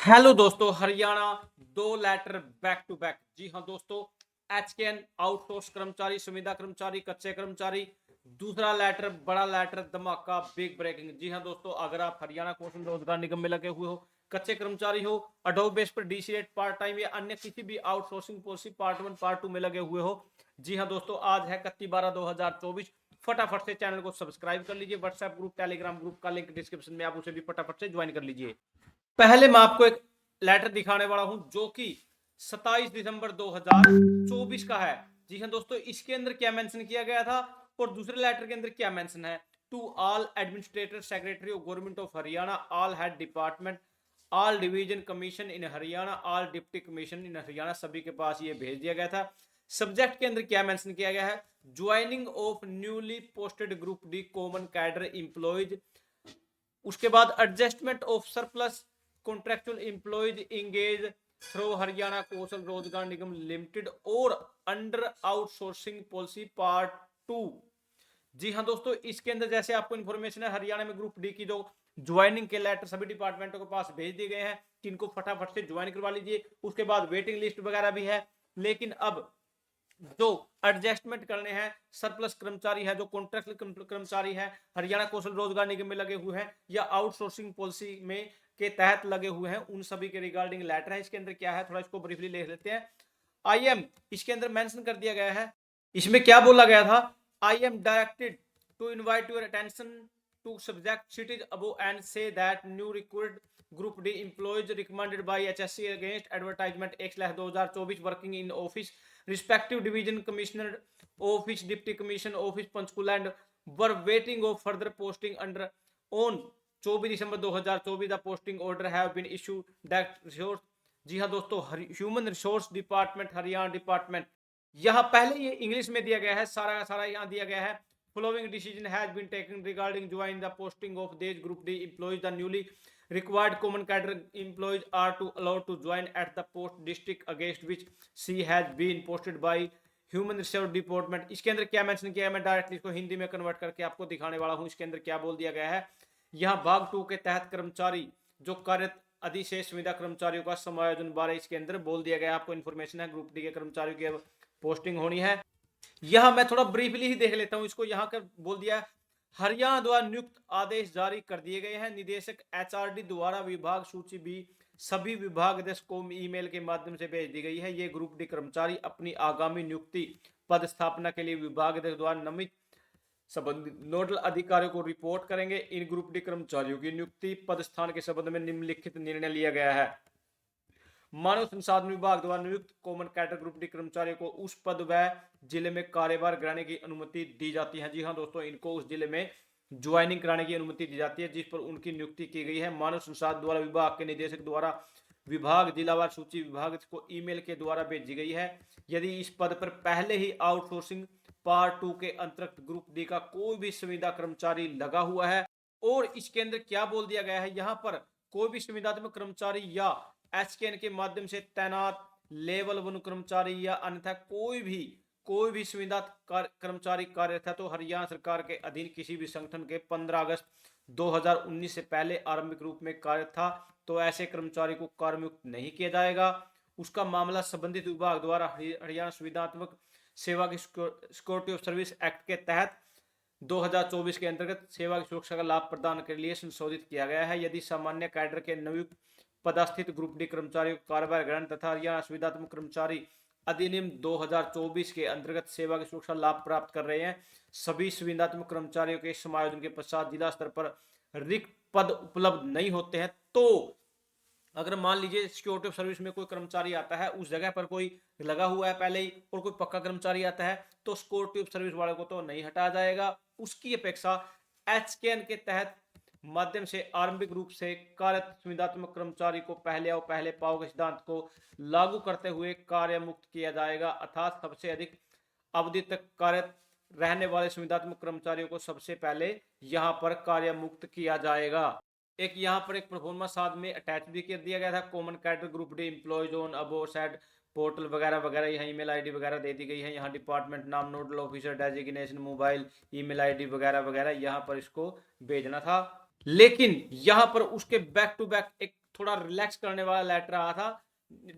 Hello दोस्तों, हरियाणा दो letter back to back. जी हाँ दोस्तों, एचकेएन आउटसोर्स कर्मचारी, संविदा कर्मचारी, कच्चे कर्मचारी, दूसरा लेटर, बड़ा लेटर, धमाका, बिग ब्रेकिंग। जी हाँ दोस्तों, अगर आप हरियाणा कौशल रोजगार निगम में लगे हुए हो, कच्चे कर्मचारी हो, अडोब बेस पर डीसीएट पार्ट टाइम या अन्य किसी भी आउटसोर्सिंग पॉलिसी पार्ट 1 पार्ट 2 में लगे हुए हो, जी हाँ दोस्तों, आज है 31/12/2024। फटाफट से चैनल को सब्सक्राइब कर लीजिए। व्हाट्सएप ग्रुप, टेलीग्राम ग्रुप का लिंक डिस्क्रिप्शन में, आप उसे भी फटाफट से ज्वाइन कर लीजिए। पहले मैं आपको एक लेटर दिखाने वाला हूं जो कि 27 दिसंबर 2024 का है। जी हाँ दोस्तों, इसके अंदर क्या मेंशन किया गया था और दूसरे लेटर के अंदर क्या मेंशन है। To all administrator secretary of government of Haryana, all head department, all division commission in Haryana, all deputy commission in Haryana, सभी के पास ये भेज दिया गया था। सब्जेक्ट के अंदर क्या मेंशन किया गया है, joining of newly posted group D common cadre employees. उसके बाद adjustment of surplus contractual employees engage through Haryana Kaushal Rozgar Nigam limited और अंडर आउटसोर्सिंग पॉलिसी पार्ट 2। जी हाँ दोस्तों, इसके अंदर जैसे आपको इन्फॉर्मेशन है, हरियाणा में ग्रुप डी की जो ज्वाइनिंग के लेटर सभी डिपार्टमेंटों के पास भेज दिए गए हैं कि इनको फटाफट से ज्वाइन करवा लीजिए। उसके बाद वेटिंग लिस्ट वगैरह भी है। लेकिन अब जो एडजस्टमेंट करने हैं, सरप्लस कर्मचारी है, जो कॉन्ट्रैक्ट कर्मचारी है, हरियाणा कौशल रोजगार निगम में लगे हुए हैं या आउटसोर्सिंग पॉलिसी में के तहत लगे हुए हैं, उन सभी के रिगार्डिंग लेटर है। इसके अंदर क्या है, थोड़ा इसको ब्रीफली ले लेते हैं। आई एम, इसके अंदर मेंशन कर दिया गया है। इसमें क्या बोला गया था, I am directed to invite your attention to subject cities above and say that new recruited group D employees recommended by HSC against advertisement X/2024 working in office respective division commissioner office, deputy commission office Panchkula and were waiting of further posting under on 24 December 2024 the posting order have been issued that resource। जी हाँ दोस्तों, human resource department, Haryana department, यहाँ पहले ये English में दिया गया है, सारा का सारा यहाँ दिया गया है। Following decision has been taken regarding join the posting of these group D employees. The newly required common cadre employees are to allowed to join at the post district against which she has been posted by human resource department. इसके अंदर क्या mention किया है, मैं directly इसको हिंदी में convert करके आपको दिखाने वाला हूँ। इसके अंदर क्या बोल दिया गया है, यहाँ भाग 2 के तहत कर्मचारी जो कार्यरत अधिशेष संविदा कर्मचारियों का समायोजन बारे इसके अंदर बोल दिया गया। आपको इन्फॉर्मेशन है, ग्रुप डी के कर्मचारियों की पोस्टिंग होनी है। यहां मैं थोड़ा ब्रीफली ही देख लेता हूं इसको। यहां कर बोल दिया, हरियाणा द्वारा नियुक्त आदेश जारी कर दिए गए हैं। निदेशक एचआरडी द्वारा विभाग सूची भी सभी विभाग अध्यक्ष को ईमेल के माध्यम से भेज दी गई है। ये ग्रुप डी कर्मचारी अपनी आगामी नियुक्ति पद स्थापना के लिए विभाग अध्यक्ष द्वारा नामित संबंधित नोडल अधिकारियों को रिपोर्ट करेंगे। इन ग्रुप डी कर्मचारियों की नियुक्ति पद स्थान के संबंध में निम्नलिखित निर्णय लिया गया है। मानव संसाधन विभाग द्वारा नियुक्त कॉमन कैडर ग्रुप डी कर्मचारियों को उस पद व जिले में कार्यभार कराने की अनुमति दी जाती है। जी हाँ दोस्तों, इनको उस जिले में ज्वाइनिंग कराने की अनुमति दी जाती है जिस पर उनकी नियुक्ति की गई है। मानव संसाधन द्वारा विभाग के निदेशक द्वारा विभाग जिलावार सूची विभाग को ईमेल के द्वारा भेजी गई है। यदि इस पद पर पहले ही आउटसोर्सिंग पार्ट 2 के अंतर्गत ग्रुप डी का कोई भी संविदा कर्मचारी लगा हुआ है, और इसके अंदर क्या बोल दिया गया है, यहाँ पर कोई भी संविदात्मक कर्मचारी या एचकेएन के माध्यम से तैनात लेवल 1 कर्मचारी या अन्यथा कोई भी संविदा कर्मचारी कार्यरत है तो हरियाणा सरकार के अधीन किसी भी संगठन के 15 अगस्त 2019 से पहले आरंभिक रूप में कार्यरत था तो ऐसे कर्मचारी को कार्यमुक्त नहीं किया जाएगा। उसका मामला संबंधित विभाग द्वारा हरियाणा संविदात्मक सेवा की सिक्योरिटी ऑफ सर्विस एक्ट के तहत 2024 के अंतर्गत सेवा की सुरक्षा का लाभ प्रदान के लिए संशोधित किया गया है। यदि सामान्य कैडर के नवयुक्त पदस्थित ग्रुप डी कर्मचारियों को कार्यभार ग्रहण तथा हरियाणा संविदात्मक कर्मचारी अधिनियम 2024 के अंतर्गत सेवा की सुरक्षा लाभ प्राप्त कर रहे हैं, सभी संविदात्मक कर्मचारियों के समायोजन के पश्चात जिला स्तर पर रिक्त पद उपलब्ध नहीं होते हैं तो अगर मान लीजिए सिक्योरिटी ऑफ सर्विस में कोई कर्मचारी आता है, उस जगह पर कोई लगा हुआ है पहले ही और कोई पक्का कर्मचारी आता है तो सिक्योरिटी ऑफ सर्विस वाले को तो नहीं हटाया जाएगा। उसकी अपेक्षा एचकेएन के तहत माध्यम से आरंभिक रूप से कार्यरत संविदात्मक कर्मचारी को पहले आओ पहले पाओ के सिद्धांत को लागू करते हुए कार्य मुक्त किया जाएगा, अर्थात सबसे अधिक अवधि तक कार्यरत रहने वाले संविदात्मक कर्मचारियों को सबसे पहले यहाँ पर कार्य मुक्त किया जाएगा। एक यहाँ पर एक परफॉर्मा साथ में अटैच भी कर दिया गया था, common cadre group D employees on above side portal वगैरह वगैरह, यहाँ ईमेल आईडी वगैरह दे दी गई है। यहाँ डिपार्टमेंट नाम, nodal officer designation, mobile, email ID वगैरह वगैरह यहाँ पर इसको भेजना था। लेकिन यहाँ पर उसके बैक टू बैक एक थोड़ा रिलैक्स करने वाला लेटर आया था।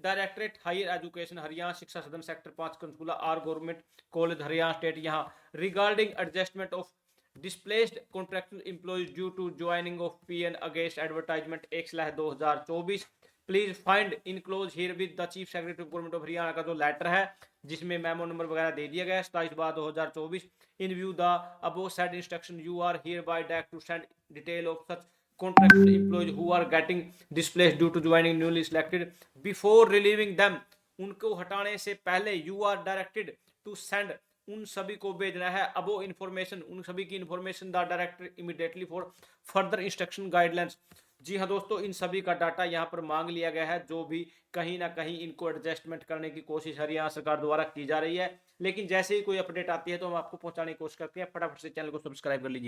Directorate higher education Haryana Shiksha Sadan sector 5 Panchkula आर गवर्नमेंट कॉलेज हरियाणा स्टेट यहाँ regarding adjustment of displaced contractual employees due to joining of PN against advertisement 1/2024 please find enclose here with the chief secretary of government of Haryana का जो letter है जिसमें memo number वगैरह दे दिया गया है 27/2024 in view the above said instruction you are hereby direct to send detail of such contractual employees who are getting displaced due to joining newly selected before relieving them उनको हटाने से पहले you are directed to send उन सभी को भेजना है अबो information उन सभी की information the director immediately for further instruction guidelines. जी हाँ दोस्तों, इन सभी का डाटा यहाँ पर मांग लिया गया है जो भी कहीं ना कहीं इनको एडजस्टमेंट करने की कोशिश हरियाणा सरकार द्वारा की जा रही है। लेकिन जैसे ही कोई अपडेट आती है तो हम आपको पहुंचाने की कोशिश करते हैं। फटाफट से चैनल को सब्सक्राइब कर लीजिए।